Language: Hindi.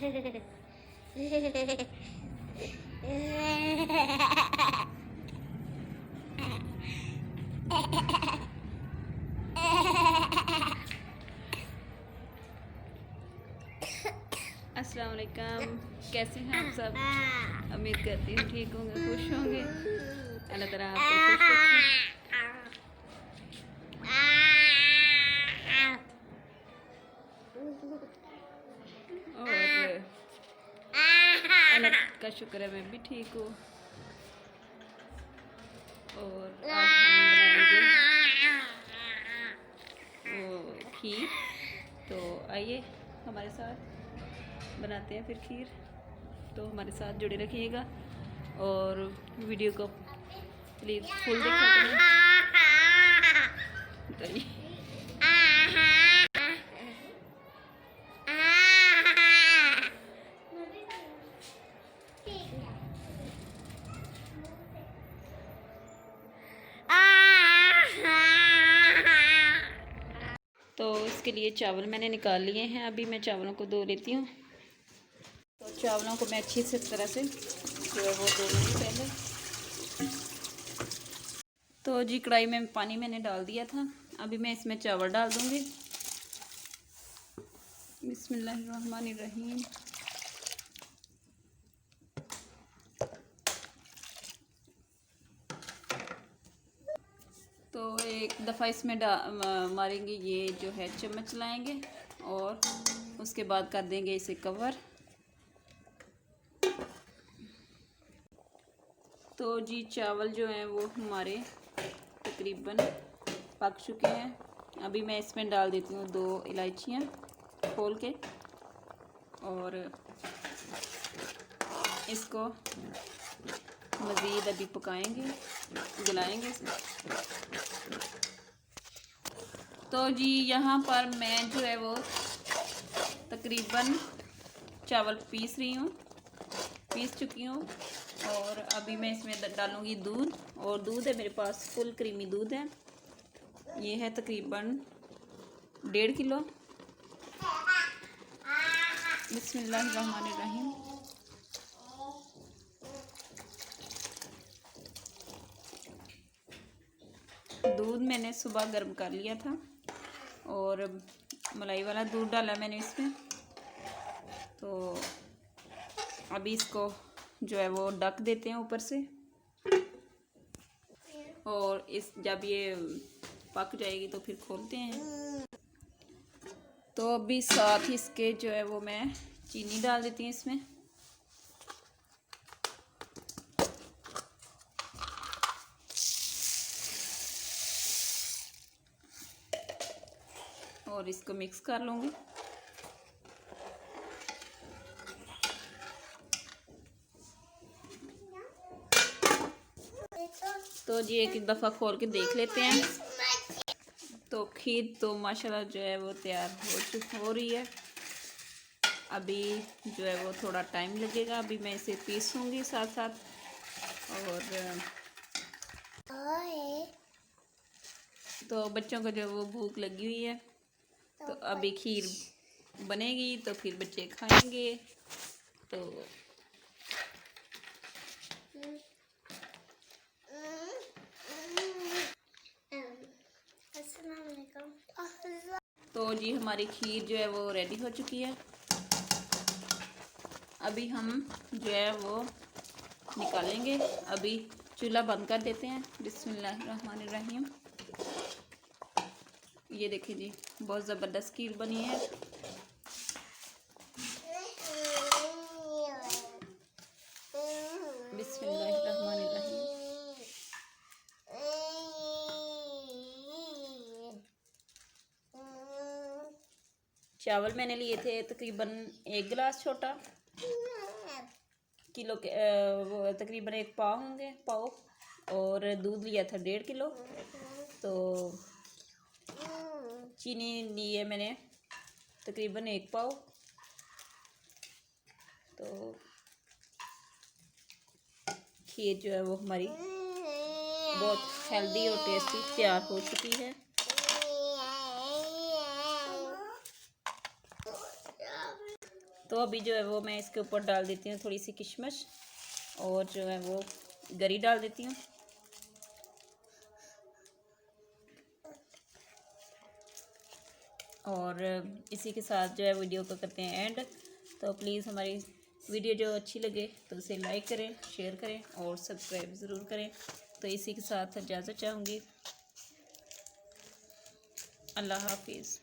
अस्सलाम वालेकुम, कैसे हैं आप सब। उम्मीद करती हूँ ठीक होंगे, खुश होंगे। अल्लाह ताला आपको खुश रखे और अल्लाह का शुक्र है मैं भी ठीक हूँ। और आज हम बनाएंगे वो खीर। तो आइए हमारे साथ बनाते हैं फिर खीर। तो हमारे साथ जुड़े रखिएगा और वीडियो को प्लीज़ फुल देखा करें। तो इसके लिए चावल मैंने निकाल लिए हैं। अभी मैं चावलों को धो लेती हूँ। तो चावलों को मैं अच्छी से तरह से जो है वो धो लूँगी पहले। तो जी कढ़ाई में पानी मैंने डाल दिया था। अभी मैं इसमें चावल डाल दूँगी। बिस्मिल्लाहिर्रहमानिर्रहीम। तो एक दफ़ा इसमें मारेंगे, ये जो है चम्मच लाएंगे और उसके बाद कर देंगे इसे कवर। तो जी चावल जो हैं वो हमारे तकरीबन पक चुके हैं। अभी मैं इसमें डाल देती हूँ 2 इलायचियाँ खोल के और इसको मज़ीद अभी पकाएंगे, गलाएंगे। तो जी यहाँ पर मैं जो है वो तकरीबन चावल पीस चुकी हूँ। और अभी मैं इसमें डालूँगी दूध। और दूध है मेरे पास, फुल क्रीमी दूध है। ये है तकरीबन 1.5 किलो। बिस्मिल्लाहिर्रहमानिर्रहीम। दूध मैंने सुबह गर्म कर लिया था और मलाई वाला दूध डाला मैंने इसमें। तो अभी इसको जो है वो ढक देते हैं ऊपर से। और इस जब ये पक जाएगी तो फिर खोलते हैं। तो अभी साथ ही इसके जो है वो मैं चीनी डाल देती हूँ इसमें। और इसको मिक्स कर लूँगी। तो जी एक दफ़ा खोल के देख लेते हैं। तो खीर तो माशाल्लाह जो है वो तैयार हो रही है। अभी जो है वो थोड़ा टाइम लगेगा। अभी मैं इसे पीसूँगी साथ साथ। और तो बच्चों को जो वो भूख लगी हुई है, तो अभी खीर बनेगी तो फिर बच्चे खाएंगे। तो तो जी हमारी खीर जो है वो रेडी हो चुकी है। अभी हम जो है वो निकालेंगे। अभी चूल्हा बंद कर देते हैं। बिस्मिल्लाहिर्रहमानिर्रहीम। ये देखिए जी बहुत ज़बरदस्त खीर बनी है। बिस्मिल्लाहिर्रहमानिर्रहीम। चावल मैंने लिए थे तकरीबन 1 गिलास छोटा किलो के, वो तकरीबन 1 पाव होंगे पाव। और दूध लिया था 1.5 किलो। तो चीनी ली है मैंने तकरीबन 1 पाव। तो खीर जो है वो हमारी बहुत हेल्दी और टेस्टी तैयार हो चुकी है। तो अभी जो है वो मैं इसके ऊपर डाल देती हूँ थोड़ी सी किशमिश और जो है वो गरी डाल देती हूँ। और इसी के साथ जो है वीडियो को करते हैं एंड। तो प्लीज़ हमारी वीडियो जो अच्छी लगे तो उसे लाइक करें, शेयर करें और सब्सक्राइब ज़रूर करें। तो इसी के साथ इजाज़त चाहूँगी। अल्लाह हाफिज़।